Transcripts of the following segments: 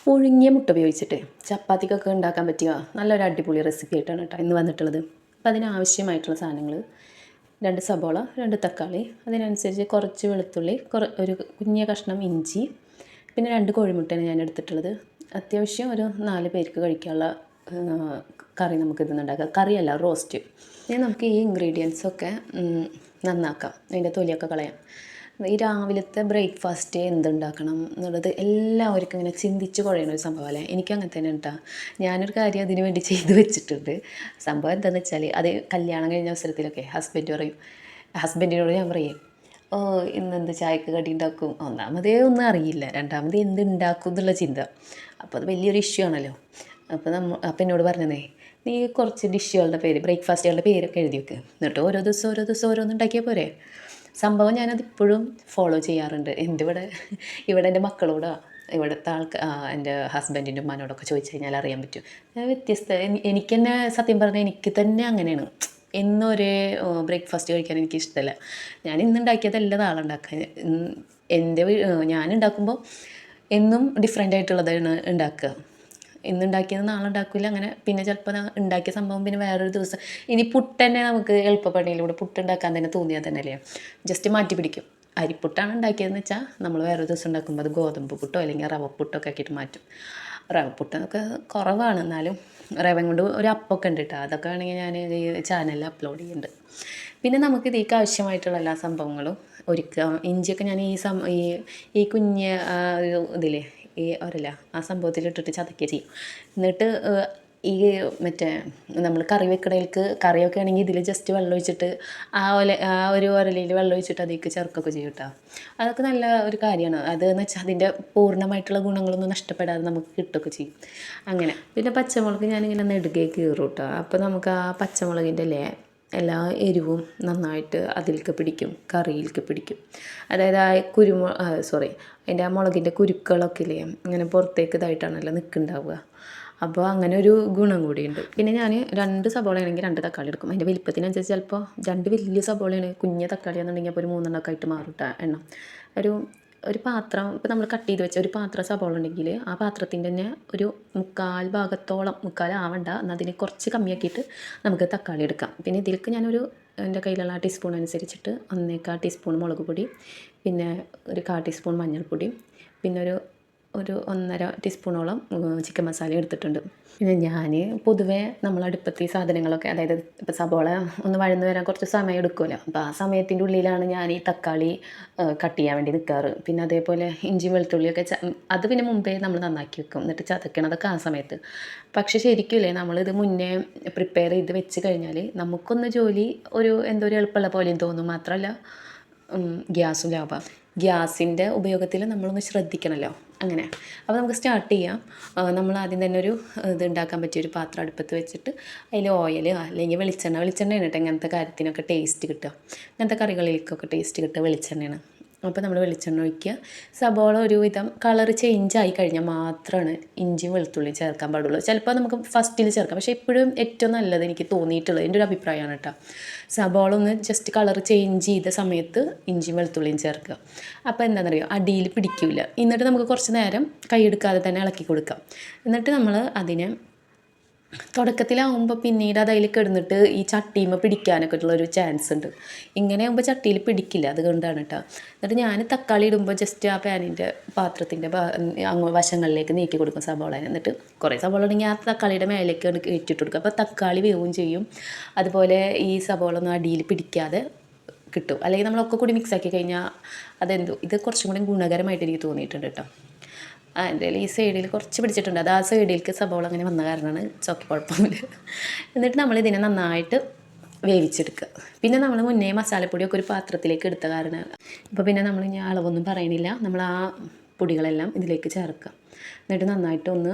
പുഴുങ്ങിയ മുട്ട ഉപയോഗിച്ചിട്ട് ചപ്പാത്തിക്കൊക്കെ ഉണ്ടാക്കാൻ പറ്റിയ നല്ലൊരു അടിപൊളി റെസിപ്പി ആയിട്ടാണ് കേട്ടോ ഇന്ന് വന്നിട്ടുള്ളത്. അപ്പോൾ അതിനാവശ്യമായിട്ടുള്ള സാധനങ്ങൾ 2 സബോള, 2 തക്കാളി, അതിനനുസരിച്ച് കുറച്ച് വെളുത്തുള്ളി, ഒരു കുഞ്ഞ കഷ്ണം ഇഞ്ചി, പിന്നെ 2 കോഴിമുട്ടയാണ് ഞാൻ എടുത്തിട്ടുള്ളത്. അത്യാവശ്യം ഒരു 4 പേർക്ക് കഴിക്കാനുള്ള കറി നമുക്ക് ഇന്ന് ഉണ്ടാക്കാം. കറിയല്ല, റോസ്റ്റ്. ഇനി നമുക്ക് ഈ ഇൻഗ്രീഡിയൻസൊക്കെ നന്നാക്കാം, അതിൻ്റെ തൊലിയൊക്കെ കളയാം. ഈ രാവിലത്തെ ബ്രേക്ക്ഫാസ്റ്റ് എന്തുണ്ടാക്കണം എന്നുള്ളത് എല്ലാവർക്കും ഇങ്ങനെ ചിന്തിച്ച് കുഴയണ ഒരു സംഭവമല്ലേ. എനിക്ക് അങ്ങനെ തന്നെ കേട്ടോ. ഞാനൊരു കാര്യം അതിന് വേണ്ടി ചെയ്ത് വെച്ചിട്ടുണ്ട്. സംഭവം എന്താണെന്ന് വെച്ചാൽ, അത് കല്യാണം കഴിഞ്ഞ അവസരത്തിലൊക്കെ ഹസ്ബൻഡിനോട് ഞാൻ പറയും, ഓ ഇന്നെന്ത് ചായക്ക് കടി ഉണ്ടാക്കും. ഒന്നാമതേ ഒന്നും അറിയില്ല, രണ്ടാമത് എന്ത് ഉണ്ടാക്കും എന്നുള്ള ചിന്ത. അപ്പോൾ അത് വലിയൊരു ഇഷ്യൂ ആണല്ലോ. അപ്പം എന്നോട് പറഞ്ഞതേ, നീ കുറച്ച് ഡിഷുകളുടെ പേര്, ബ്രേക്ക്ഫാസ്റ്റുകളുടെ പേരൊക്കെ എഴുതി വെക്ക്, എന്നിട്ട് ഓരോ ദിവസം ഓരോന്ന് ഉണ്ടാക്കിയാൽ പോരെ. സംഭവം ഞാനതിപ്പോഴും ഫോളോ ചെയ്യാറുണ്ട്. ഇവിടെ എൻ്റെ മക്കളോടോ ഇവിടുത്തെ എൻ്റെ ഹസ്ബൻഡിൻ്റെ ഉമ്മാനോടൊക്കെ ചോദിച്ചു കഴിഞ്ഞാൽ അറിയാൻ പറ്റും. എനിക്ക് തന്നെ സത്യം പറഞ്ഞാൽ എനിക്ക് തന്നെ അങ്ങനെയാണ്. എന്നും ഒരേ ബ്രേക്ക്ഫാസ്റ്റ് കഴിക്കാൻ എനിക്ക് ഇഷ്ടമല്ല. ഞാൻ ഇന്നുണ്ടാക്കിയതല്ല നാളെ ഉണ്ടാക്കാൻ. ഞാനുണ്ടാക്കുമ്പോൾ എന്നും ഡിഫറെൻ്റ് ആയിട്ടുള്ളതാണ് ഉണ്ടാക്കുക. ഇന്നുണ്ടാക്കിയത് നാളെ ഉണ്ടാക്കില്ല. അങ്ങനെ പിന്നെ ചിലപ്പോൾ ഉണ്ടാക്കിയ സംഭവം പിന്നെ വേറൊരു ദിവസം. ഇനി പുട്ട് തന്നെ നമുക്ക് എളുപ്പപ്പണിയിലൂടെ പുട്ടുണ്ടാക്കാൻ തന്നെ തോന്നിയാൽ തന്നെ അല്ലേ, ജസ്റ്റ് മാറ്റി പിടിക്കും. അരിപ്പുട്ടാണ് ഉണ്ടാക്കിയതെന്ന് വെച്ചാൽ നമ്മൾ വേറൊരു ദിവസം ഉണ്ടാക്കുമ്പോൾ അത് ഗോതമ്പ് പുട്ടോ അല്ലെങ്കിൽ റവപ്പുട്ടൊക്കെ ആക്കിയിട്ട് മാറ്റും. റവപ്പുട്ടൊക്കെ കുറവാണ്, എന്നാലും റവ കൊണ്ട് ഒരു അപ്പമൊക്കെ ഉണ്ട് കേട്ടോ. അതൊക്കെ ആണെങ്കിൽ ഞാൻ ഈ ചാനലിൽ അപ്ലോഡ് ചെയ്യുന്നുണ്ട്. പിന്നെ നമുക്ക് ഇതിലേക്ക് ആവശ്യമായിട്ടുള്ള എല്ലാ സംഭവങ്ങളും ഒരുക്കുക. ഇഞ്ചിയൊക്കെ ഞാൻ ഈ കുഞ്ഞ് ഒരു ഇതില്ലേ, ഈ ഒരല്ല ആ സംഭവത്തിലിട്ടിട്ട് ചതക്കുക ചെയ്യും. എന്നിട്ട് ഈ മറ്റേ നമ്മൾ കറി വെക്കണേൽക്ക് കറിയൊക്കെ ആണെങ്കിൽ ഇതിൽ ജസ്റ്റ് വെള്ളം ഒഴിച്ചിട്ട് ആ ഒരു ഉരലിൽ വെള്ളം ഒഴിച്ചിട്ട് അതിലേക്ക് ചേർക്കുകയൊക്കെ ചെയ്യും കേട്ടോ. അതൊക്കെ നല്ല ഒരു കാര്യമാണ്. അതെന്ന് വെച്ചാൽ അതിൻ്റെ പൂർണ്ണമായിട്ടുള്ള ഗുണങ്ങളൊന്നും നഷ്ടപ്പെടാതെ നമുക്ക് കിട്ടുകയൊക്കെ ചെയ്യും. അങ്ങനെ പിന്നെ പച്ചമുളക് ഞാനിങ്ങനെ നെടുകെ കീറും കേട്ടോ. അപ്പോൾ നമുക്ക് ആ പച്ചമുളകിൻ്റെ എല്ലാ എരിവും നന്നായിട്ട് അതിലേക്ക് പിടിക്കും, കറിയിലേക്ക് പിടിക്കും. അതായത് ആ അതിൻ്റെ ആ മുളകിൻ്റെ കുരുക്കളൊക്കെ ഇല്ലേ, ഇങ്ങനെ പുറത്തേക്ക് ഇതായിട്ടാണല്ലോ നിൽക്കുന്നുണ്ടാവുക. അപ്പോൾ അങ്ങനെ ഒരു ഗുണം കൂടിയുണ്ട്. പിന്നെ ഞാൻ 2 സബോള ആണെങ്കിൽ 2 തക്കാളി എടുക്കും. അതിൻ്റെ വലിപ്പത്തിനനുസരിച്ച് ചിലപ്പോൾ 2 വലിയ സബോളയാണ്, കുഞ്ഞ തക്കാളി എന്നുണ്ടെങ്കിൽ അപ്പോൾ ഒരു 3 ആയിട്ട് മാറും കേട്ടോ എണ്ണം. ഒരു പാത്രം, ഇപ്പോൾ നമ്മൾ കട്ട് ചെയ്ത് വെച്ച ഒരു പാത്രം സബോള ഉണ്ടെങ്കിൽ ആ പാത്രത്തിൻ്റെ തന്നെ ഒരു 1/4 ഭാഗത്തോളം, 1/4 ആവണ്ട, എന്നാൽ അതിന് കുറച്ച് കമ്മിയാക്കിയിട്ട് നമുക്ക് തക്കാളി എടുക്കാം. പിന്നെ ഇതിലേക്ക് ഞാനൊരു എൻ്റെ കയ്യിലുള്ള ടീസ്പൂൺ അനുസരിച്ചിട്ട് 1/4 ടീസ്പൂൺ മുളക് പൊടി, പിന്നെ ഒരു 1/4 ടീസ്പൂൺ മഞ്ഞൾപ്പൊടി, പിന്നെ ഒരു 1.5 ടീസ്പൂണോളം ചിക്കൻ മസാല എടുത്തിട്ടുണ്ട്. പിന്നെ ഞാൻ പൊതുവേ നമ്മൾ അടുപ്പത്ത് ഈ സാധനങ്ങളൊക്കെ, അതായത് ഇപ്പോൾ സബോള ഒന്ന് വഴന്ന് വരാൻ കുറച്ച് സമയം എടുക്കുമല്ലോ. അപ്പോൾ ആ സമയത്തിൻ്റെ ഉള്ളിലാണ് ഞാൻ ഈ തക്കാളി കട്ട് ചെയ്യാൻ വേണ്ടി നിൽക്കാറ്. പിന്നെ അതേപോലെ ഇഞ്ചി വെളുത്തുള്ളിയൊക്കെ അത് പിന്നെ മുമ്പേ നമ്മൾ നന്നാക്കി വെക്കും, എന്നിട്ട് ചതക്കണതൊക്കെ ആ സമയത്ത്. പക്ഷേ ശരിക്കില്ലേ, നമ്മളിത് മുന്നേ പ്രിപ്പയർ ചെയ്ത് വെച്ച് കഴിഞ്ഞാൽ നമുക്കൊന്ന് ജോലി എന്തോ ഒരു എളുപ്പമുള്ള പോലെയും തോന്നും. മാത്രമല്ല ഗ്യാസും ലാഭം. ഗ്യാസിൻ്റെ ഉപയോഗത്തിൽ നമ്മളൊന്ന് ശ്രദ്ധിക്കണമല്ലോ. അങ്ങനെ അപ്പോൾ നമുക്ക് സ്റ്റാർട്ട് ചെയ്യാം. നമ്മൾ ആദ്യം തന്നെ ഇത് ഉണ്ടാക്കാൻ പറ്റിയൊരു പാത്രം അടുപ്പത്ത് വെച്ചിട്ട് അതിൽ ഓയിൽ അല്ലെങ്കിൽ വെളിച്ചെണ്ണയാണ് കേട്ടോ ഇങ്ങനത്തെ കാര്യത്തിനൊക്കെ ടേസ്റ്റ് കിട്ടുക. ഇങ്ങനത്തെ കറികളിലേക്കൊക്കെ ടേസ്റ്റ് കിട്ടുക വെളിച്ചെണ്ണയാണ്. അപ്പോൾ നമ്മൾ വെളിച്ചെണ്ണ ഒഴിക്കുക. സബോള ഒരുവിധം കളർ ചേഞ്ച് ആയി കഴിഞ്ഞാൽ മാത്രമാണ് ഇഞ്ചിയും വെളുത്തുള്ളിയും ചേർക്കാൻ പാടുള്ളൂ. ചിലപ്പോൾ നമുക്ക് ഫസ്റ്റിൽ ചേർക്കാം, പക്ഷേ എപ്പോഴും ഏറ്റവും നല്ലത് എനിക്ക് തോന്നിയിട്ടുള്ളത്, എൻ്റെ ഒരു അഭിപ്രായമാണ് കേട്ടോ, സബോള ഒന്ന് ജസ്റ്റ് കളർ ചേഞ്ച് ചെയ്ത സമയത്ത് ഇഞ്ചിയും വെളുത്തുള്ളിയും ചേർക്കുക. അപ്പോൾ എന്താണെന്നറിയോ, അടിയിൽ പിടിക്കില്ല. എന്നിട്ട് നമുക്ക് കുറച്ച് നേരം കൈയെടുക്കാതെ തന്നെ ഇളക്കി കൊടുക്കാം. എന്നിട്ട് നമ്മൾ അതിനെ തുടക്കത്തിലാവുമ്പോൾ പിന്നീട് അത് അതിൽ കിടന്നിട്ട് ഈ ചട്ടിയുമ്പോൾ പിടിക്കാനൊക്കെ ഉള്ളൊരു ചാൻസ് ഉണ്ട്. ഇങ്ങനെ ആകുമ്പോൾ ചട്ടിയിൽ പിടിക്കില്ല, അതുകൊണ്ടാണ് കേട്ടോ. എന്നിട്ട് ഞാൻ തക്കാളി ഇടുമ്പോൾ ജസ്റ്റ് ആ പാത്രത്തിൻ്റെ വശങ്ങളിലേക്ക് നീക്കി കൊടുക്കും സബോള. എന്നിട്ട് കുറേ സബോള ഉണ്ടെങ്കിൽ ആ തക്കാളിയുടെ മേലേക്ക് ഇട്ടിട്ട് കൊടുക്കും. അപ്പോൾ തക്കാളി വേവും ചെയ്യും, അതുപോലെ ഈ സബോള ഒന്നും അടിയിൽ പിടിക്കാതെ കിട്ടും. അല്ലെങ്കിൽ നമ്മളൊക്കെ കൂടി മിക്സാക്കി കഴിഞ്ഞാൽ ഇത് കുറച്ചും കൂടി ഗുണകരമായിട്ട് എനിക്ക് തോന്നിയിട്ടുണ്ട് കേട്ടോ. എൻ്റെ ഈ സൈഡിൽ കുറച്ച് പിടിച്ചിട്ടുണ്ട്, അത് ആ സൈഡിലേക്ക് സബോള അങ്ങനെ വന്ന കാരണമാണ്. കുഴപ്പമില്ല. എന്നിട്ട് നമ്മളിതിനെ നന്നായിട്ട് വേവിച്ചെടുക്കുക. പിന്നെ നമ്മൾ മുന്നേ മസാലപ്പൊടിയൊക്കെ ഒരു പാത്രത്തിലേക്ക് എടുത്ത കാരണം ഇപ്പോൾ പിന്നെ നമ്മൾ ഇനി അളവൊന്നും പറയണില്ല. നമ്മൾ ആ പൊടികളെല്ലാം ഇതിലേക്ക് ചേർക്കുക. എന്നിട്ട് നന്നായിട്ട് ഒന്ന്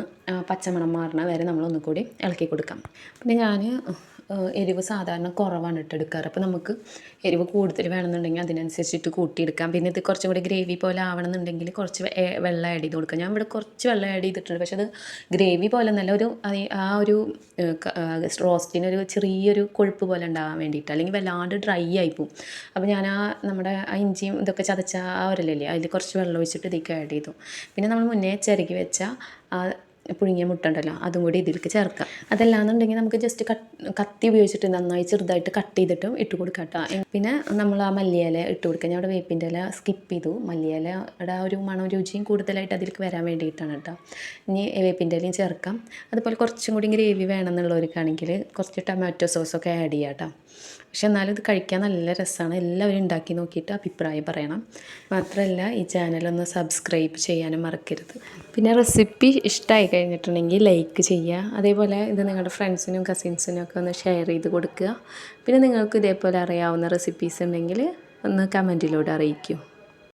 പച്ചമണം മാറണ വരെ നമ്മളൊന്നും കൂടി ഇളക്കി കൊടുക്കാം. പിന്നെ ഞാൻ എരിവ് സാധാരണ കുറവാണ് എടുക്കാറ്. അപ്പോൾ നമുക്ക് എരിവ് കൂടുതൽ വേണമെന്നുണ്ടെങ്കിൽ അതിനനുസരിച്ചിട്ട് കൂട്ടിയെടുക്കാം. പിന്നെ ഇത് കുറച്ചും കൂടി ഗ്രേവി പോലെ ആവണമെന്നുണ്ടെങ്കിൽ കുറച്ച് വെള്ളം ആഡ് ചെയ്ത് കൊടുക്കാം. ഞാൻ ഇവിടെ കുറച്ച് വെള്ളം ആഡ് ചെയ്തിട്ടുണ്ട്, പക്ഷേ അത് ഗ്രേവി പോലെ നല്ല ഒരു റോസ്റ്റിനൊരു ചെറിയൊരു കൊഴുപ്പ് പോലെ ഉണ്ടാകാൻ വേണ്ടിയിട്ട്, അല്ലെങ്കിൽ വല്ലാണ്ട് ഡ്രൈ ആയിപ്പോവും. അപ്പോൾ ഞാൻ നമ്മുടെ ഇഞ്ചിയും ഇതൊക്കെ ചതച്ച ആ ഒരലല്ലേ അതിൽ കുറച്ച് വെള്ളം ഒഴിച്ചിട്ട് ഇതിലേക്ക് ആഡ് ആഡ് ചെയ്തു. പിന്നെ നമ്മൾ മുന്നേ ചിരകി വെച്ച ആ പുഴുങ്ങിയ മുട്ട ഉണ്ടല്ലോ അതും കൂടി ഇതിലേക്ക് ചേർക്കാം. അതല്ലാന്നുണ്ടെങ്കിൽ നമുക്ക് ജസ്റ്റ് കത്തി ഉപയോഗിച്ചിട്ട് നന്നായി ചെറുതായിട്ട് കട്ട് ചെയ്തിട്ടും ഇട്ട് കൊടുക്കാം കേട്ടോ. പിന്നെ നമ്മൾ ആ മല്ലിയില ഇട്ട് കൊടുക്കുക. ഞാൻ അവിടെ വേപ്പിൻ്റെ ഇല സ്കിപ്പ് ചെയ്തു. മല്ലിയിലയുടെ ഒരു മണം രുചിയും കൂടുതലായിട്ട് അതിലേക്ക് വരാൻ വേണ്ടിയിട്ടാണ് കേട്ടോ. ഇനി വേപ്പിൻ്റെ ഇലയും ചേർക്കാം. അതുപോലെ കുറച്ചും കൂടി ഗ്രേവി വേണമെന്നുള്ളവർക്കാണെങ്കിൽ കുറച്ച് ടൊമാറ്റോ സോസൊക്കെ ആഡ് ചെയ്യാം കേട്ടോ. പക്ഷെ എന്നാലും ഇത് കഴിക്കാൻ നല്ല രസമാണ്. എല്ലാവരും ഉണ്ടാക്കി നോക്കിയിട്ട് അഭിപ്രായം പറയണം. മാത്രമല്ല ഈ ചാനലൊന്ന് സബ്സ്ക്രൈബ് ചെയ്യാനും മറക്കരുത്. പിന്നെ റെസിപ്പി ഇഷ്ടമായി കഴിഞ്ഞിട്ടുണ്ടെങ്കിൽ ലൈക്ക് ചെയ്യുക. അതേപോലെ ഇത് നിങ്ങളുടെ ഫ്രണ്ട്സിനും കസിൻസിനും ഒക്കെ ഒന്ന് ഷെയർ ചെയ്ത് കൊടുക്കുക. പിന്നെ നിങ്ങൾക്ക് ഇതേപോലെ അറിയാവുന്ന റെസിപ്പീസ് ഉണ്ടെങ്കിൽ ഒന്ന് കമൻറ്റിലൂടെ അറിയിക്കൂ.